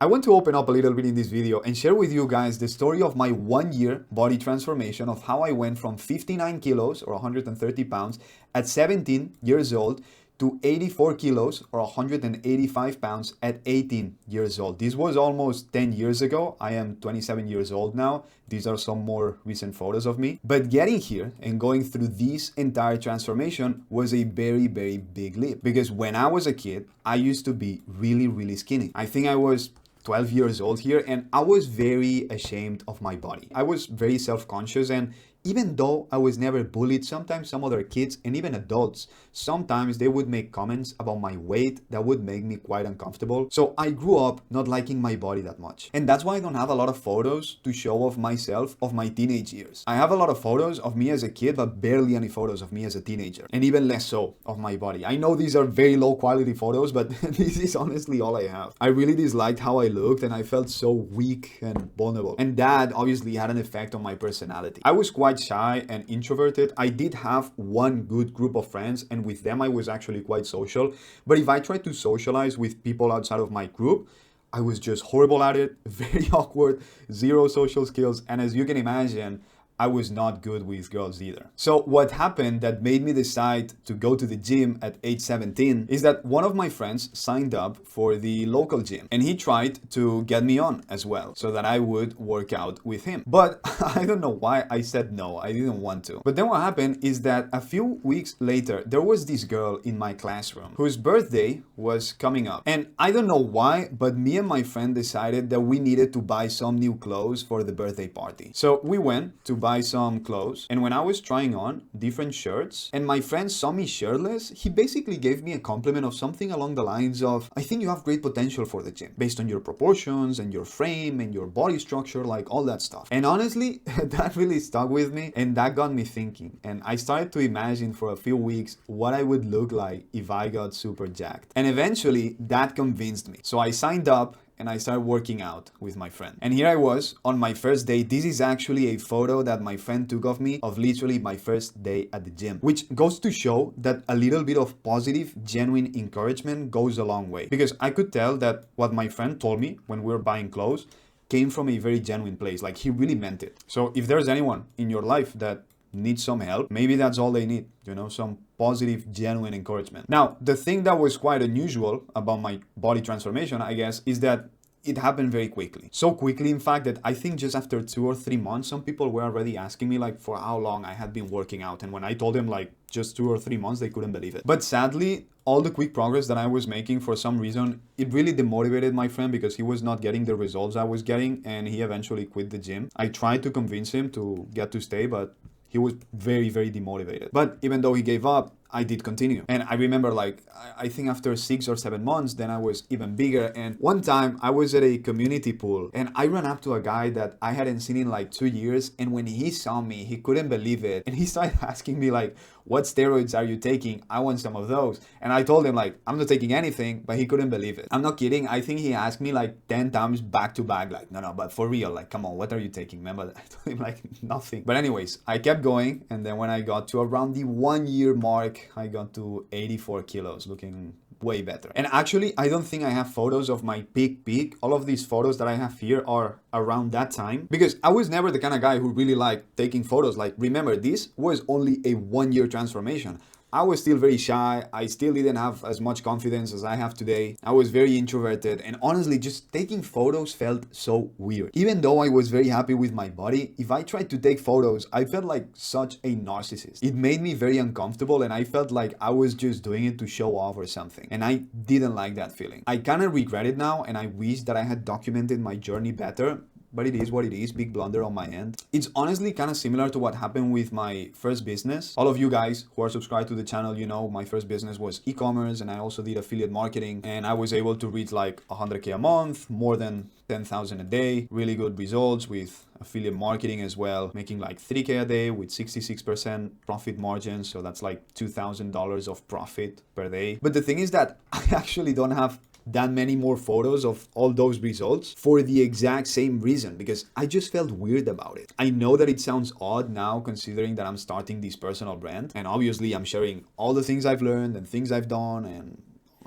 I want to open up a little bit in this video and share with you guys the story of my 1 year body transformation of how I went from 59 kilos or 130 pounds at 17 years old to 84 kilos or 185 pounds at 18 years old. This was almost 10 years ago. I am 27 years old now. These are some more recent photos of me. But getting here and going through this entire transformation was a very, very big leap. Because when I was a kid, I used to be really, really skinny. I think I was 12 years old here, and I was very ashamed of my body. I was very self-conscious, and even though I was never bullied, sometimes some other kids and even adults, sometimes they would make comments about my weight that would make me quite uncomfortable. So I grew up not liking my body that much. And that's why I don't have a lot of photos to show of myself of my teenage years. I have a lot of photos of me as a kid, but barely any photos of me as a teenager. And even less so of my body. I know these are very low quality photos, but this is honestly all I have. I really disliked how I looked, and I felt so weak and vulnerable. And that obviously had an effect on my personality. I was quite shy and introverted. I did have one good group of friends, and with them I was actually quite social. But if I tried to socialize with people outside of my group, I was just horrible at it, very awkward, zero social skills, and as you can imagine, I was not good with girls either. So what happened that made me decide to go to the gym at age 17 is that one of my friends signed up for the local gym, and he tried to get me on as well so that I would work out with him. But I don't know why I said no, I didn't want to. But then what happened is that a few weeks later, there was this girl in my classroom whose birthday was coming up. And I don't know why, but me and my friend decided that we needed to buy some new clothes for the birthday party. So we went to buy some clothes, and when I was trying on different shirts and my friend saw me shirtless, he basically gave me a compliment of something along the lines of, I think you have great potential for the gym based on your proportions and your frame and your body structure, like all that stuff. And honestly, that really stuck with me, and that got me thinking, and I started to imagine for a few weeks what I would look like if I got super jacked. And eventually that convinced me. So I signed up and I started working out with my friend. And here I was on my first day. This is actually a photo that my friend took of me of literally my first day at the gym, which goes to show that a little bit of positive, genuine encouragement goes a long way. Because I could tell that what my friend told me when we were buying clothes came from a very genuine place. Like, he really meant it. So if there's anyone in your life that needs some help, maybe that's all they need, some positive, genuine encouragement. Now, the thing that was quite unusual about my body transformation, I guess, is that it happened very quickly. So quickly, in fact, that I think just after 2 or 3 months, some people were already asking me like for how long I had been working out. And when I told them like just 2 or 3 months, they couldn't believe it. But sadly, all the quick progress that I was making, for some reason, it really demotivated my friend because he was not getting the results I was getting, and he eventually quit the gym. I tried to convince him to get to stay, but he was very, very demotivated. But even though he gave up, I did continue. And I remember like, I think after 6 or 7 months, then I was even bigger. And one time I was at a community pool and I ran up to a guy that I hadn't seen in like 2 years. And when he saw me, he couldn't believe it. And he started asking me like, what steroids are you taking? I want some of those. And I told him like, I'm not taking anything, but he couldn't believe it. I'm not kidding. I think he asked me like 10 times back to back, like, no, but for real, like, come on, what are you taking, man? But I told him like nothing. But anyways, I kept going. And then when I got to around the 1 year mark, I got to 84 kilos, looking way better. And actually, I don't think I have photos of my peak. All of these photos that I have here are around that time, because I was never the kind of guy who really liked taking photos. Like, remember, this was only a 1 year transformation. I was still very shy. I still didn't have as much confidence as I have today. I was very introverted, and honestly, just taking photos felt so weird. Even though I was very happy with my body, if I tried to take photos, I felt like such a narcissist. It made me very uncomfortable, and I felt like I was just doing it to show off or something. And I didn't like that feeling. I kind of regret it now, and I wish that I had documented my journey better. But it is what it is, big blunder on my end. It's honestly kind of similar to what happened with my first business. All of you guys who are subscribed to the channel, my first business was e-commerce, and I also did affiliate marketing, and I was able to reach like 100K a month, more than 10,000 a day, really good results with affiliate marketing as well, making like 3K a day with 66% profit margin. So that's like $2,000 of profit per day. But the thing is that I actually don't have that many more photos of all those results for the exact same reason, because I just felt weird about it. I know that it sounds odd now considering that I'm starting this personal brand, and obviously I'm sharing all the things I've learned and things I've done and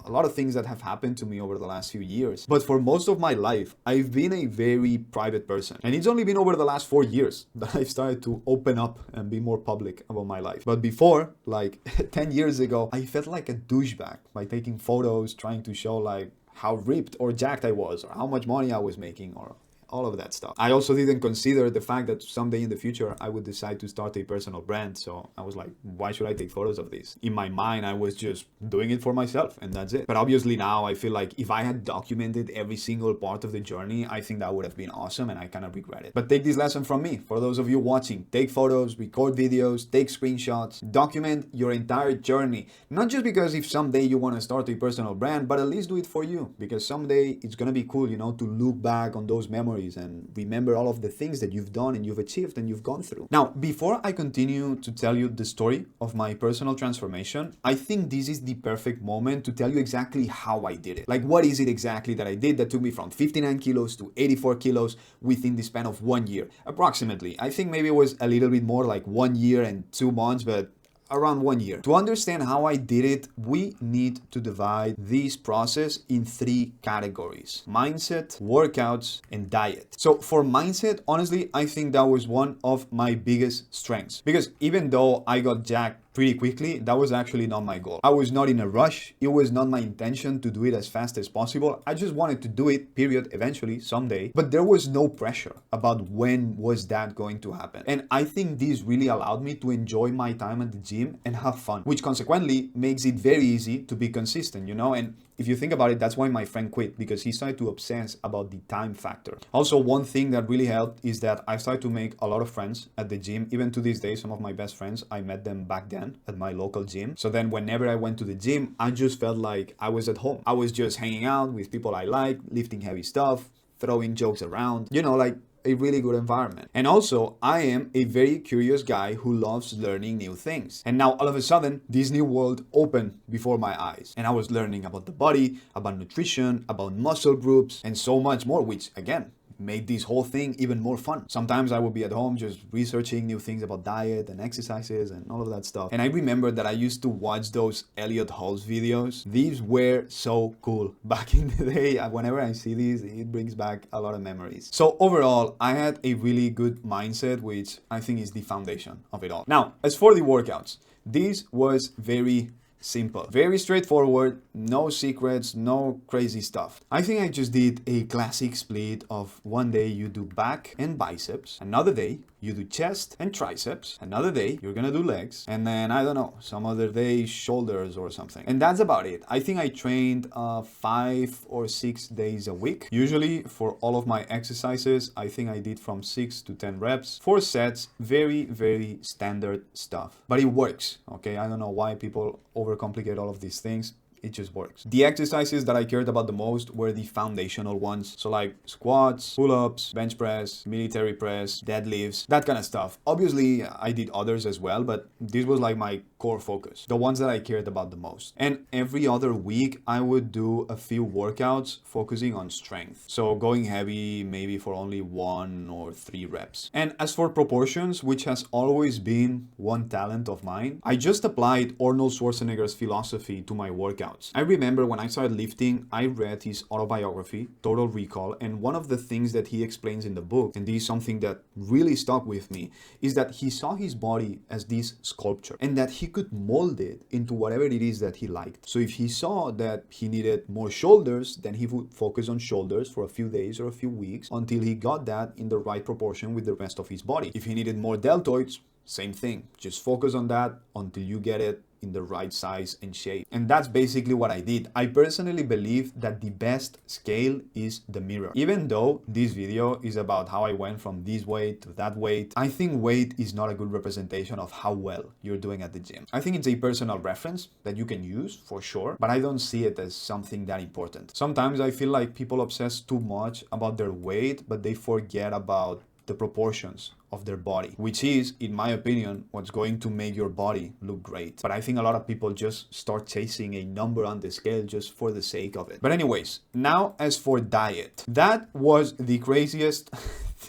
a lot of things that have happened to me over the last few years. But for most of my life, I've been a very private person. And it's only been over the last 4 years that I've started to open up and be more public about my life. But before, like 10 years ago, I felt like a douchebag by taking photos, trying to show like how ripped or jacked I was, or how much money I was making, or all of that stuff. I also didn't consider the fact that someday in the future I would decide to start a personal brand. So I was like, why should I take photos of this? In my mind, I was just doing it for myself and that's it. But obviously now I feel like if I had documented every single part of the journey, I think that would have been awesome and I kind of regret it. But take this lesson from me. For those of you watching, take photos, record videos, take screenshots, document your entire journey. Not just because if someday you want to start a personal brand, but at least do it for you. Because someday it's going to be cool, you know, to look back on those memories and remember all of the things that you've done and you've achieved and you've gone through. Now, before I continue to tell you the story of my personal transformation, I think this is the perfect moment to tell you exactly how I did it. Like, what is it exactly that I did that took me from 59 kilos to 84 kilos within the span of 1 year? Approximately. I think maybe it was a little bit more, like 1 year and 2 months, but around 1 year. To understand how I did it, we need to divide this process in 3 categories: mindset, workouts, and diet. So for mindset, honestly, I think that was one of my biggest strengths, because even though I got jacked pretty quickly, that was actually not my goal. I was not in a rush. It was not my intention to do it as fast as possible. I just wanted to do it, period, eventually, someday. But there was no pressure about when was that going to happen. And I think this really allowed me to enjoy my time at the gym and have fun, which consequently makes it very easy to be consistent, you know? And if you think about it, that's why my friend quit, because he started to obsess about the time factor. Also, one thing that really helped is that I started to make a lot of friends at the gym. Even to this day, some of my best friends, I met them back then at my local gym. So then whenever I went to the gym, I just felt like I was at home. I was just hanging out with people I like, lifting heavy stuff, throwing jokes around, you know, like a really good environment. And also, I am a very curious guy who loves learning new things. And now all of a sudden, this new world opened before my eyes. And I was learning about the body, about nutrition, about muscle groups, and so much more, which again, made this whole thing even more fun. Sometimes I would be at home just researching new things about diet and exercises and all of that stuff. And I remember that I used to watch those Elliot Halls videos. These were so cool back in the day. Whenever I see these, it brings back a lot of memories. So overall, I had a really good mindset, which I think is the foundation of it all. Now, as for the workouts, this was very simple, very straightforward, no secrets, no crazy stuff. I think I just did a classic split of one day you do back and biceps, another day you do chest and triceps, another day you're gonna do legs, and then I don't know, some other day shoulders or something. And that's about it. I think I trained 5 or 6 days a week. Usually for all of my exercises, I think I did from 6 to 10 reps, 4 sets, very, very standard stuff. But it works, okay? I don't know why people overcomplicate all of these things. It just works. The exercises that I cared about the most were the foundational ones. So like squats, pull-ups, bench press, military press, deadlifts, that kind of stuff. Obviously, I did others as well, but this was like my core focus, the ones that I cared about the most. And every other week, I would do a few workouts focusing on strength. So going heavy, maybe for only 1 or 3 reps. And as for proportions, which has always been one talent of mine, I just applied Arnold Schwarzenegger's philosophy to my workouts. I remember when I started lifting, I read his autobiography, Total Recall, and one of the things that he explains in the book, and this is something that really stuck with me, is that he saw his body as this sculpture and that he could mold it into whatever it is that he liked. So if he saw that he needed more shoulders, then he would focus on shoulders for a few days or a few weeks until he got that in the right proportion with the rest of his body. If he needed more deltoids, same thing. Just focus on that until you get it in the right size and shape. And that's basically what I did. I personally believe that the best scale is the mirror. Even though this video is about how I went from this weight to that weight, I think weight is not a good representation of how well you're doing at the gym. I think it's a personal reference that you can use for sure, but I don't see it as something that important. Sometimes I feel like people obsess too much about their weight, but they forget about the proportions of their body, which is, in my opinion, what's going to make your body look great. But I think a lot of people just start chasing a number on the scale just for the sake of it. But anyways, now as for diet, that was the craziest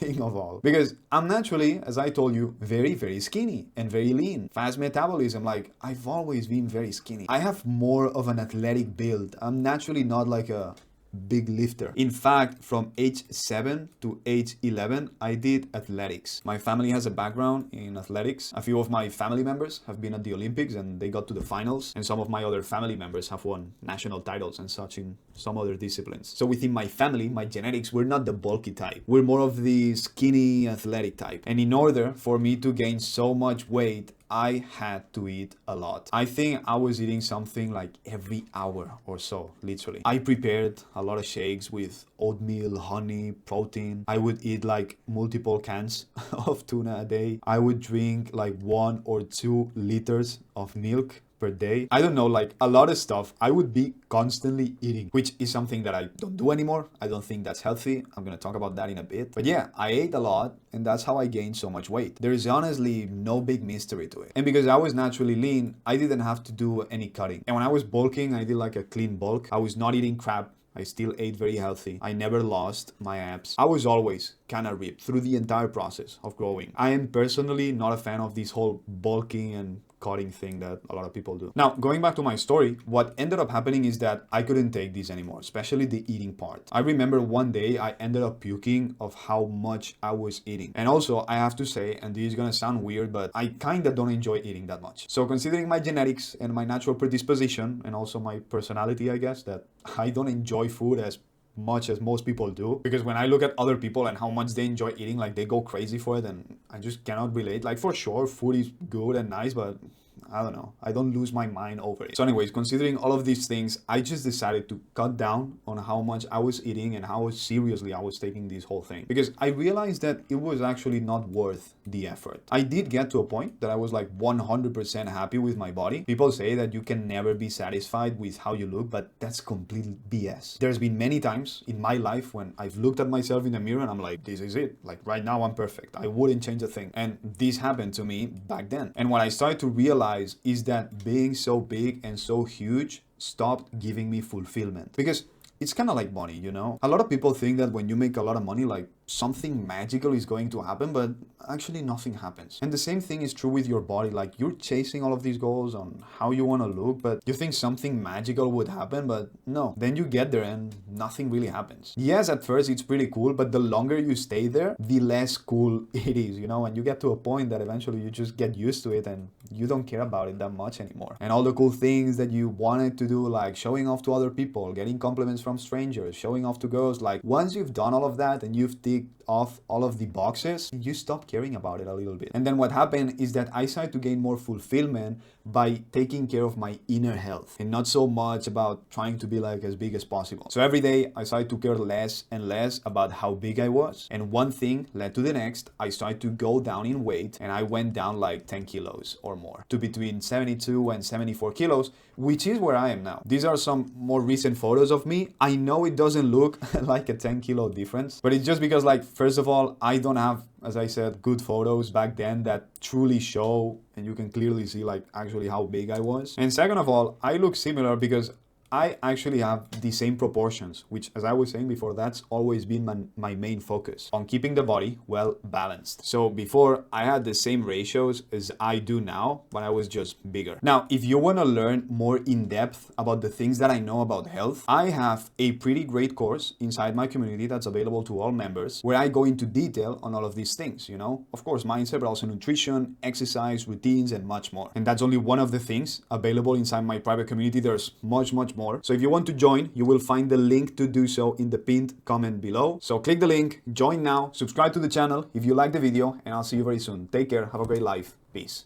thing of all. Because I'm naturally, as I told you, very, very skinny and very lean. Fast metabolism, like I've always been very skinny. I have more of an athletic build. I'm naturally not like a big lifter. In fact, from age 7 to age 11, I did athletics. My family has a background in athletics. A few of my family members have been at the Olympics and they got to the finals. And some of my other family members have won national titles and such in some other disciplines. So within my family, my genetics, we're not the bulky type. We're more of the skinny athletic type. And in order for me to gain so much weight, I had to eat a lot. I think I was eating something like every hour or so, literally. I prepared a lot of shakes with oatmeal, honey, protein. I would eat like multiple cans of tuna a day. I would drink like 1 or 2 liters of milk per day. I don't know, like a lot of stuff. I would be constantly eating, which is something that I don't do anymore. I don't think that's healthy. I'm gonna talk about that in a bit. But yeah, I ate a lot and that's how I gained so much weight. There is honestly no big mystery to it. And because I was naturally lean, I didn't have to do any cutting. And when I was bulking, I did like a clean bulk. I was not eating crap. I still ate very healthy. I never lost my abs. I was always kind of ripped through the entire process of growing. I am personally not a fan of this whole bulking and cutting thing that a lot of people do. Now, going back to my story, what ended up happening is that I couldn't take this anymore, especially the eating part. I remember one day I ended up puking of how much I was eating. And also, I have to say, and this is gonna sound weird, but I kinda don't enjoy eating that much. So considering my genetics and my natural predisposition, and also my personality, I guess, that I don't enjoy food as much as most people do, because when I look at other people and how much they enjoy eating, like they go crazy for it, and I just cannot relate. Like for sure food is good and nice, but I don't know, I don't lose my mind over it. So anyways, considering all of these things, I just decided to cut down on how much I was eating and how seriously I was taking this whole thing, because I realized that it was actually not worth the effort. I did get to a point that I was like 100% happy with my body. People say that you can never be satisfied with how you look, but that's complete BS. There's been many times in my life when I've looked at myself in the mirror and I'm like, this is it. Like right now I'm perfect. I wouldn't change a thing. And this happened to me back then. And what I started to realize is that being so big and so huge stopped giving me fulfillment. Because it's kind of like money, you know? A lot of people think that when you make a lot of money, like something magical is going to happen, but actually nothing happens. And the same thing is true with your body. Like you're chasing all of these goals on how you want to look, but you think something magical would happen, but no. Then you get there and nothing really happens. Yes, at first it's pretty cool, but the longer you stay there, the less cool it is, you know? And you get to a point that eventually you just get used to it and you don't care about it that much anymore. And all the cool things that you wanted to do, like showing off to other people, getting compliments from strangers, showing off to girls, like once you've done all of that and you've ticked off all of the boxes, you stop caring about it a little bit. And then what happened is that I started to gain more fulfillment by taking care of my inner health and not so much about trying to be like as big as possible. So every day I started to care less and less about how big I was. And one thing led to the next. I started to go down in weight and I went down like 10 kilos or more to between 72 and 74 kilos, which is where I am now. These are some more recent photos of me. I know it doesn't look like a 10 kilo difference, but it's just because, like, first of all, I don't have, as I said, good photos back then that truly show and you can clearly see like actually how big I was. And second of all, I look similar because I actually have the same proportions, which, as I was saying before, that's always been my main focus on keeping the body well balanced. So before, I had the same ratios as I do now, but I was just bigger. Now, if you want to learn more in depth about the things that I know about health, I have a pretty great course inside my community that's available to all members, where I go into detail on all of these things, you know, of course, mindset, but also nutrition, exercise, routines, and much more. And that's only one of the things available inside my private community. There's much more. So if you want to join, you will find the link to do so in the pinned comment below. So click the link, join now, subscribe to the channel if you like the video, and I'll see you very soon. Take care, have a great life, peace.